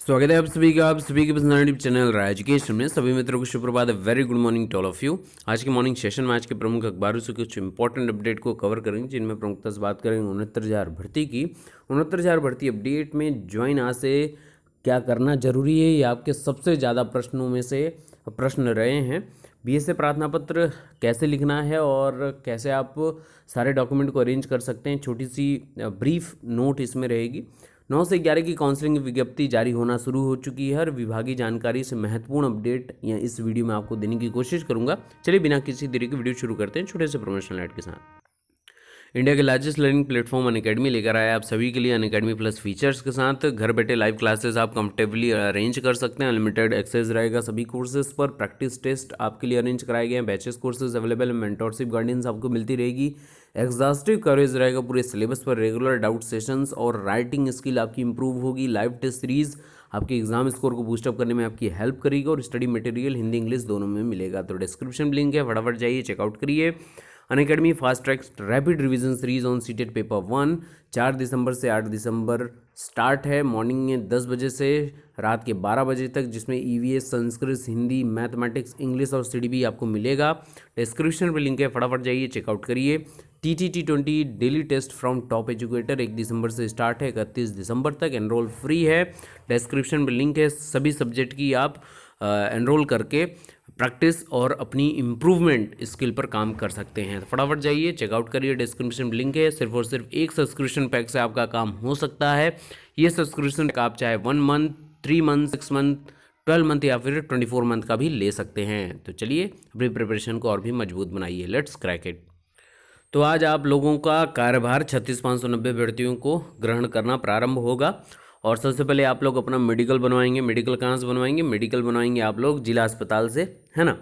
स्वागत है आप सभी के पसंदीदा यूट्यूब चैनल राय एजुकेशन में। सभी मित्रों को सुप्रभात, very good morning to all of you. आज के मॉर्निंग सेशन में आज के प्रमुख अखबारों से कुछ इंपॉर्टेंट अपडेट को कवर करेंगे, जिनमें प्रमुखता से बात करेंगे 69,000 भर्ती की। 69,000 भर्ती अपडेट में ज्वाइन आज से क्या करना जरूरी है, ये आपके सबसे ज़्यादा प्रश्नों में से प्रश्न रहे हैं। बीएसए प्रार्थना पत्र कैसे लिखना है और कैसे आप सारे डॉक्यूमेंट को अरेंज कर सकते हैं, छोटी सी ब्रीफ नोट इसमें रहेगी। 9 से 11 की काउंसलिंग विज्ञप्ति जारी होना शुरू हो चुकी है। हर विभागीय जानकारी से महत्वपूर्ण अपडेट या इस वीडियो में आपको देने की कोशिश करूंगा। चलिए बिना किसी देरी के वीडियो शुरू करते हैं छोटे से प्रमोशनल ऐड के साथ। इंडिया के लार्जेस्ट लर्निंग प्लेटफॉर्म अनअकैडमी लेकर आया आप सभी के लिए अनअकैडमी प्लस फीचर्स के साथ। घर बैठे लाइव क्लासेस आप कंफर्टेबली अरेंज कर सकते हैं। अनलिमिटेड एक्सेस रहेगा सभी कोर्सेज पर। प्रैक्टिस टेस्ट आपके लिए अरेंज कराए गए हैं। बैचेस कोर्सेज अवेलेबल है। मेंटोरशिप गाइडेंस आपको मिलती रहेगी। एग्जॉस्टिव कवरेज रहेगा पूरे सिलेबस पर। रेगुलर डाउट सेशंस और राइटिंग स्किल आपकी इंप्रूव होगी। लाइव टेस्ट सीरीज आपके एग्जाम स्कोर को बूस्टअप करने में आपकी हेल्प करेगी और स्टडी मटेरियल हिंदी इंग्लिश दोनों में मिलेगा। तो डिस्क्रिप्शन लिंक है, फटाफट जाइए चेकआउट करिए। Unacademy fast track rapid revision series on CTET paper 1 4 दिसंबर से 8 दिसंबर स्टार्ट है। मॉर्निंग में 10 बजे से रात के 12 बजे तक, जिसमें EVS, Sanskrit, Hindi, mathematics, English और सीडीबी आपको मिलेगा। डिस्क्रिप्शन पर लिंक है, फटाफट जाइए चेकआउट करिए। TTT20 daily test from top educator 1 दिसंबर से स्टार्ट है, 31 दिसंबर तक। एनरोल फ्री है। डिस्क्रिप्शन पर लिंक है। सभी सब्जेक्ट की आप एनरोल करके प्रैक्टिस और अपनी इम्प्रूवमेंट स्किल पर काम कर सकते हैं। फटाफट जाइए चेकआउट करिए। डिस्क्रिप्शन लिंक है। सिर्फ और सिर्फ एक सब्सक्रिप्शन पैक से आपका काम हो सकता है। ये सब्सक्रिप्शन पैक आप चाहे 1 मंथ, 3 मंथ, 6 मंथ, 12 मंथ या फिर 24 मंथ का भी ले सकते हैं। तो चलिए अपनी प्रिपरेशन को और भी मजबूत बनाइए। Let's crack it. तो आज आप लोगों का कार्यभार 36,590 अभ्यर्थियों को ग्रहण करना प्रारंभ होगा। और सबसे पहले आप लोग अपना मेडिकल बनवाएंगे। मेडिकल कहाँ से बनवाएंगे? मेडिकल बनवाएंगे आप लोग जिला अस्पताल से, है ना।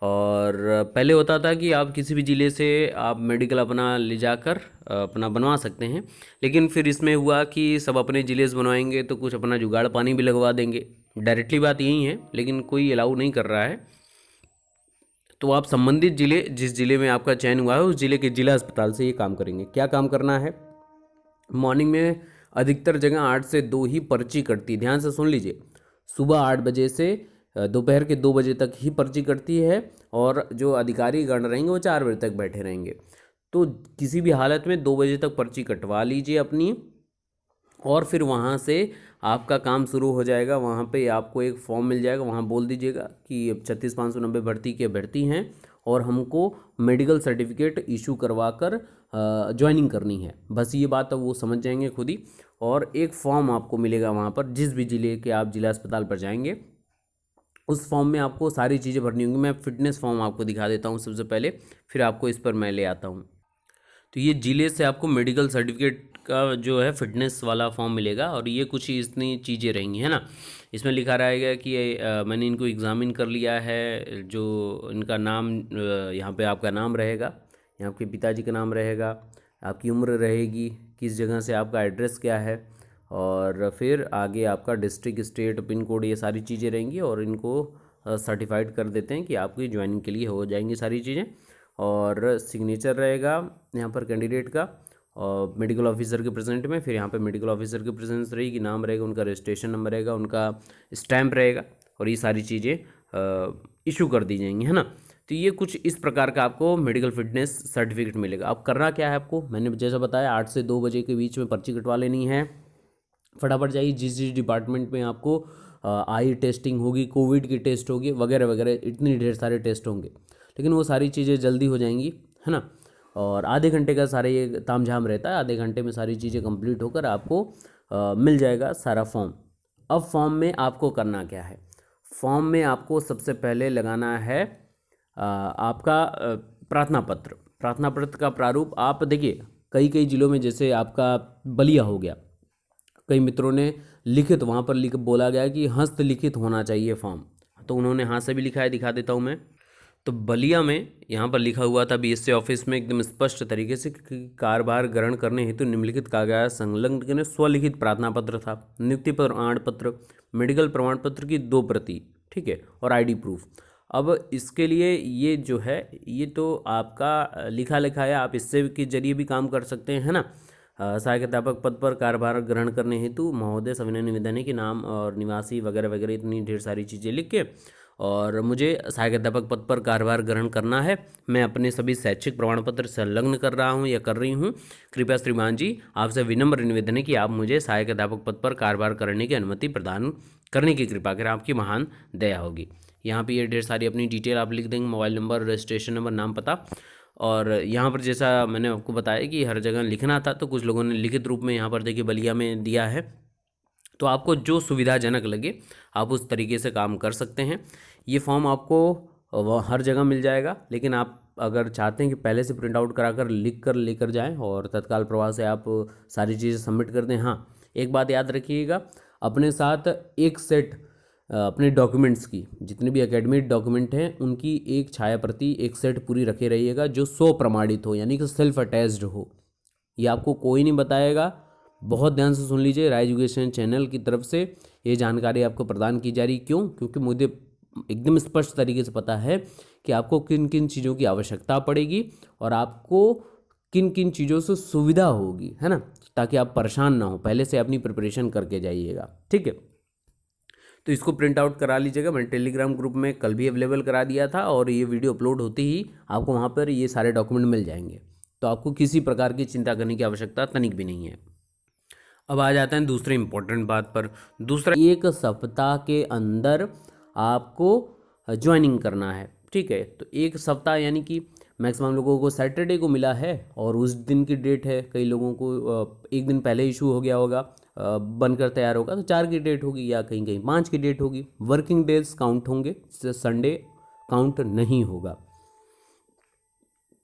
और पहले होता था कि आप किसी भी ज़िले से आप मेडिकल अपना ले जाकर अपना बनवा सकते हैं, लेकिन फिर इसमें हुआ कि सब अपने ज़िले से बनवाएंगे तो कुछ अपना जुगाड़ पानी भी लगवा देंगे। डायरेक्टली बात यही है, लेकिन कोई अलाउ नहीं कर रहा है। तो आप संबंधित जिले, जिस जिले में आपका चयन हुआ है उस जिले के जिला अस्पताल से ये काम करेंगे। क्या काम करना है? मॉर्निंग में अधिकतर जगह 8 से 2 ही पर्ची कटती है। ध्यान से सुन लीजिए, सुबह 8 बजे से दोपहर के 2 बजे तक ही पर्ची कटती है। और जो अधिकारी गण रहेंगे वो 4 बजे तक बैठे रहेंगे। तो किसी भी हालत में 2 बजे तक पर्ची कटवा लीजिए अपनी, और फिर वहाँ से आपका काम शुरू हो जाएगा। वहाँ पे आपको एक फॉर्म मिल जाएगा, वहाँ बोल दीजिएगा कि 36,590 भर्ती के अभ्यर्थी हैं और हमको मेडिकल सर्टिफिकेट इशू करवा कर ज्वाइनिंग करनी है। बस ये बात अब वो समझ जाएंगे खुद ही। और एक फॉर्म आपको मिलेगा वहाँ पर, जिस भी ज़िले के आप जिला अस्पताल पर जाएंगे उस फॉर्म में आपको सारी चीज़ें भरनी होंगी। मैं फिटनेस फॉर्म आपको दिखा देता हूँ सबसे पहले, फिर आपको इस पर मैं ले आता हूँ। तो ये जिले से आपको मेडिकल सर्टिफिकेट का जो है फिटनेस वाला फॉर्म मिलेगा, और ये कुछ ही इतनी चीज़ें रहेंगी, है ना। इसमें लिखा रहेगा कि मैंने इनको एग्ज़ामिन कर लिया है। जो इनका नाम यहाँ पे आपका नाम रहेगा, यहाँ आपके पिताजी का नाम रहेगा, आपकी उम्र रहेगी, किस जगह से आपका एड्रेस क्या है, और फिर आगे आपका डिस्ट्रिक्ट, स्टेट, पिन कोड, ये सारी चीज़ें रहेंगी। और इनको सर्टिफाइड कर देते हैं कि आपकी ज्वाइनिंग के लिए हो जाएंगी सारी चीज़ें। और सिग्नेचर रहेगा यहाँ पर कैंडिडेट का और मेडिकल ऑफिसर के प्रेजेंट में। फिर यहाँ पे मेडिकल ऑफिसर की प्रेजेंस रहेगी, नाम रहेगा, उनका रजिस्ट्रेशन नंबर रहेगा, उनका स्टैम्प रहेगा, और ये सारी चीज़ें इशू कर दी जाएंगी, है ना। तो ये कुछ इस प्रकार का आपको मेडिकल फिटनेस सर्टिफिकेट मिलेगा। अब करना क्या है आपको, मैंने जैसा बताया 8 से 2 बजे के बीच में पर्ची कटवा लेनी है। फटाफट जाइए, जिस जिस डिपार्टमेंट में आपको आई टेस्टिंग होगी, कोविड की टेस्ट होगी, वगैरह वगैरह, इतनी ढेर सारे टेस्ट होंगे, लेकिन वो सारी चीज़ें जल्दी हो जाएंगी, है ना। और आधे घंटे का सारे ये तामझाम रहता है। आधे घंटे में सारी चीज़ें कंप्लीट होकर आपको मिल जाएगा सारा फॉर्म। अब फॉर्म में आपको करना क्या है? फॉर्म में आपको सबसे पहले लगाना है आपका प्रार्थना पत्र। प्रार्थना पत्र का प्रारूप आप देखिए, कई कई जिलों में, जैसे आपका बलिया हो गया, कई मित्रों ने लिखित वहाँ पर लिख बोला गया कि हस्तलिखित होना चाहिए फॉर्म, तो उन्होंने हाथ से भी लिखा है, दिखा देता हूँ मैं। तो बलिया में यहाँ पर लिखा हुआ था बीएससी ऑफिस में एकदम स्पष्ट तरीके से कि कार्यभार ग्रहण करने हेतु निम्नलिखित कागजात संलग्न स्वलिखित प्रार्थना पत्र था, नियुक्ति प्रमाण पत्र, मेडिकल प्रमाण पत्र की 2 प्रति, ठीक है, और आईडी प्रूफ। अब इसके लिए ये जो है, ये तो आपका लिखा लिखा है, आप इससे के जरिए भी काम कर सकते हैं, है ना। सहायक अध्यापक पद पर कार्यभार ग्रहण करने हेतु महोदय सविनय निवेदन है कि नाम और निवासी वगैरह वगैरह इतनी ढेर सारी चीज़ें लिख के, और मुझे सहायक अध्यापक पद पर कार्यभार ग्रहण करना है। मैं अपने सभी शैक्षिक प्रमाण पत्र संलग्न कर रहा हूं या कर रही हूं। कृपया श्रीमान जी आपसे विनम्र निवेदन है कि आप मुझे सहायक अध्यापक पद पर कार्यभार करने की अनुमति प्रदान करने की कृपा करें, आपकी महान दया होगी। यहाँ पे ये ढेर सारी अपनी डिटेल आप लिख देंगे, मोबाइल नंबर, रजिस्ट्रेशन नंबर, नाम, पता। और यहाँ पर जैसा मैंने आपको बताया कि हर जगह लिखना था, तो कुछ लोगों ने लिखित रूप में यहाँ पर देखिए बलिया में दिया है। तो आपको जो सुविधाजनक लगे आप उस तरीके से काम कर सकते हैं। ये फॉर्म आपको हर जगह मिल जाएगा, लेकिन आप अगर चाहते हैं कि पहले से प्रिंट आउट कराकर लिख कर लेकर जाएं और तत्काल प्रभाव से आप सारी चीज़ें सबमिट कर दें। हाँ, एक बात याद रखिएगा, अपने साथ एक सेट अपने डॉक्यूमेंट्स की, जितने भी एकेडमिक डॉक्यूमेंट हैं उनकी एक छाया प्रति, एक सेट पूरी रखे रहिएगा जो स्व प्रमाणित हो, यानी कि सेल्फ अटैच्ड हो। ये आपको कोई नहीं बताएगा। बहुत ध्यान से सुन लीजिए, राय एजुकेशन चैनल की तरफ से ये जानकारी आपको प्रदान की जा रही। क्यों? क्योंकि मुझे एकदम स्पष्ट तरीके से पता है कि आपको किन किन चीज़ों की आवश्यकता पड़ेगी और आपको किन किन चीज़ों से सुविधा होगी, है ना, ताकि आप परेशान ना हो। पहले से अपनी प्रिपरेशन करके जाइएगा, ठीक है। तो इसको प्रिंट आउट करा लीजिएगा। मैंने टेलीग्राम ग्रुप में कल भी अवेलेबल करा दिया था, और ये वीडियो अपलोड होते ही आपको वहाँ पर ये सारे डॉक्यूमेंट मिल जाएंगे। तो आपको किसी प्रकार की चिंता करने की आवश्यकता तनिक भी नहीं है। अब आ जाते हैं दूसरे इंपॉर्टेंट बात पर। दूसरा, एक सप्ताह के अंदर आपको ज्वाइनिंग करना है, ठीक है। तो एक सप्ताह यानी कि मैक्सिमम लोगों को सैटरडे को मिला है और उस दिन की डेट है, कई लोगों को एक दिन पहले इशू हो गया होगा, बनकर तैयार होगा, तो 4 की डेट होगी या कहीं कहीं 5 की डेट होगी। वर्किंग डेज काउंट होंगे, संडे काउंट नहीं होगा।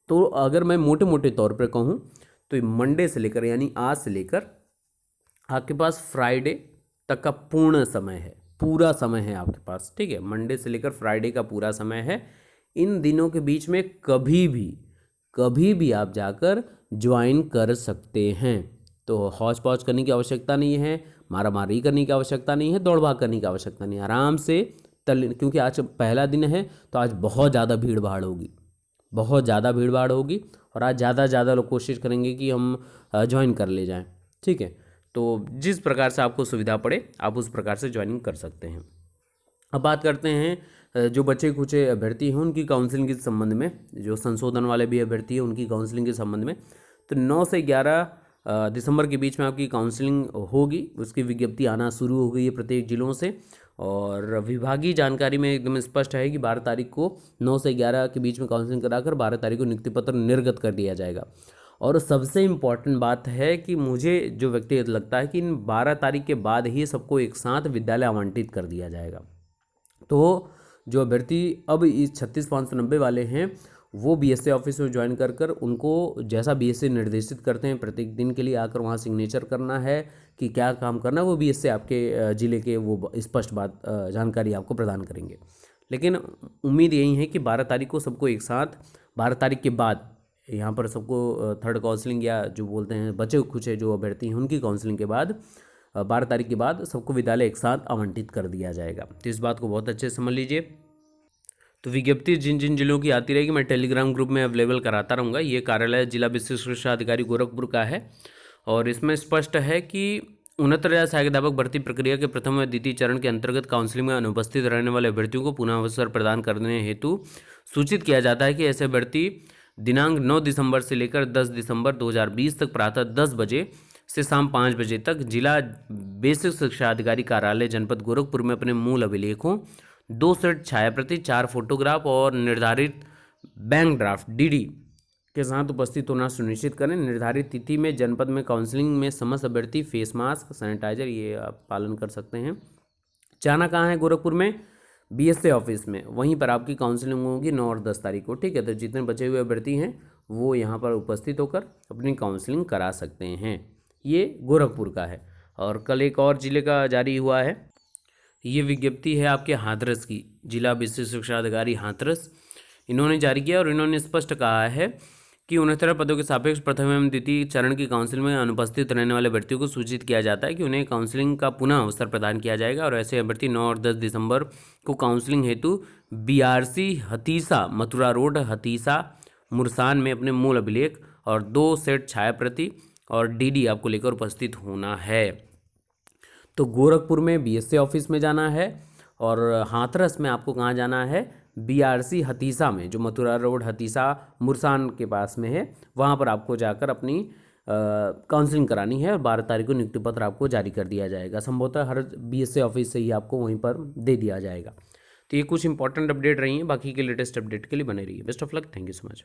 तो अगर मैं मोटे मोटे तौर पर कहूँ तो मंडे से लेकर, यानी आज से लेकर आपके पास फ्राइडे तक का पूर्ण समय है, पूरा समय है आपके पास, ठीक है। मंडे से लेकर फ्राइडे का पूरा समय है। इन दिनों के बीच में कभी भी आप जाकर ज्वाइन कर सकते हैं। तो हौच पौच करने की आवश्यकता नहीं है, मारामारी करने की आवश्यकता नहीं है, दौड़ भाग करने की आवश्यकता नहीं है। आराम से क्योंकि आज पहला दिन है तो आज बहुत ज़्यादा भीड़ भाड़ होगी, बहुत ज़्यादा भीड़ भाड़ होगी, और आज ज़्यादा लोग कोशिश करेंगे कि हम ज्वाइन कर ले जाएं, ठीक है। तो जिस प्रकार से आपको सुविधा पड़े आप उस प्रकार से ज्वाइनिंग कर सकते हैं। अब बात करते हैं जो बच्चे कुछ अभ्यर्थी हैं उनकी काउंसलिंग के संबंध में, जो संशोधन वाले भी अभ्यर्थी हैं उनकी काउंसलिंग के संबंध में। तो 9 से 11 दिसंबर के बीच में आपकी काउंसलिंग होगी। उसकी विज्ञप्ति आना शुरू हो गई है प्रत्येक जिलों से, और विभागीय जानकारी में एकदम स्पष्ट है कि 12 तारीख को 9 से 11 के बीच में काउंसलिंग कराकर 12 तारीख को नियुक्ति पत्र निर्गत कर दिया जाएगा। और सबसे इम्पॉर्टेंट बात है कि मुझे जो व्यक्तिगत लगता है कि इन 12 तारीख के बाद ही सबको एक साथ विद्यालय आवंटित कर दिया जाएगा। तो जो अभ्यर्थी अब इस 36,590 वाले हैं वो बीएसए ऑफिस में ज्वाइन कर उनको जैसा बीएसए निर्देशित करते हैं प्रत्येक दिन के लिए आकर वहाँ सिग्नेचर करना है कि क्या काम करना है, वो बीएसए आपके ज़िले के वो स्पष्ट बात जानकारी आपको प्रदान करेंगे। लेकिन उम्मीद यही है कि 12 तारीख को सबको एक साथ, 12 तारीख के बाद यहाँ पर सबको थर्ड काउंसलिंग या जो बोलते हैं बचे कुछ जो अभ्यर्थी हैं उनकी काउंसलिंग के बाद 12 तारीख के बाद सबको विद्यालय एक साथ आवंटित कर दिया जाएगा। तो इस बात को बहुत अच्छे से समझ लीजिए। तो विज्ञप्ति जिन जिन जिलों की आती रहेगी मैं टेलीग्राम ग्रुप में अवेलेबल कराता रहूँगा। ये कार्यालय जिला विशिष्ट शिक्षा अधिकारी गोरखपुर का है, और इसमें स्पष्ट है कि 69,000 सहायक अध्यापक भर्ती प्रक्रिया के प्रथम व द्वितीय चरण के अंतर्गत काउंसलिंग में अनुपस्थित रहने वाले अभ्यर्थियों को पुनः अवसर प्रदान करने हेतु सूचित किया जाता है कि ऐसे अभ्यर्थी दिनांक 9 दिसंबर से लेकर 10 दिसंबर 2020 तक प्रातः 10 बजे से शाम 5 बजे तक जिला बेसिक शिक्षा अधिकारी कार्यालय जनपद गोरखपुर में अपने मूल अभिलेखों, 2 सेट छायाप्रति, 4 फोटोग्राफ और निर्धारित बैंक ड्राफ्ट डीडी के साथ उपस्थित होना सुनिश्चित करें। निर्धारित तिथि में जनपद में काउंसलिंग में समस्त अभ्यर्थी फेस मास्क, सैनिटाइजर ये आप पालन कर सकते हैं। जाना कहाँ है? गोरखपुर में बीएसए ऑफिस में, वहीं पर आपकी काउंसलिंग होगी 9 और 10 तारीख को, ठीक है। तो जितने बचे हुए अभ्यर्थी हैं वो यहाँ पर उपस्थित होकर अपनी काउंसलिंग करा सकते हैं। ये गोरखपुर का है। और कल एक और जिले का जारी हुआ है, ये विज्ञप्ति है आपके हाथरस की, जिला विशिष्ट शिक्षा अधिकारी हाथरस, इन्होंने जारी किया और इन्होंने स्पष्ट कहा है कि 69 पदों के सापेक्ष प्रथम एवं द्वितीय चरण की काउंसलिंग में अनुपस्थित रहने वाले अभ्यर्थियों को सूचित किया जाता है कि उन्हें काउंसलिंग का पुनः अवसर प्रदान किया जाएगा। और ऐसे अभ्यर्थी 9 और 10 दिसंबर को काउंसलिंग हेतु बीआरसी हतीसा, मथुरा रोड, हतीसा, मुरसान में अपने मूल अभिलेख और 2 सेट छाया प्रति और डीडी आपको लेकर उपस्थित होना है। तो गोरखपुर में बीएसए ऑफिस में जाना है, और हाथरस में आपको कहाँ जाना है, बीआरसी हतीसा में, जो मथुरा रोड हतीसा मुरसान के पास में है, वहाँ पर आपको जाकर अपनी काउंसलिंग करानी है। और 12 तारीख को नियुक्ति पत्र आपको जारी कर दिया जाएगा। संभवतः हर बीएसए ऑफिस से ही आपको वहीं पर दे दिया जाएगा। तो ये कुछ इंपॉर्टेंट अपडेट रही हैं। बाकी के लेटेस्ट अपडेट के लिए बने रहिए। Best of luck. Thank you so much.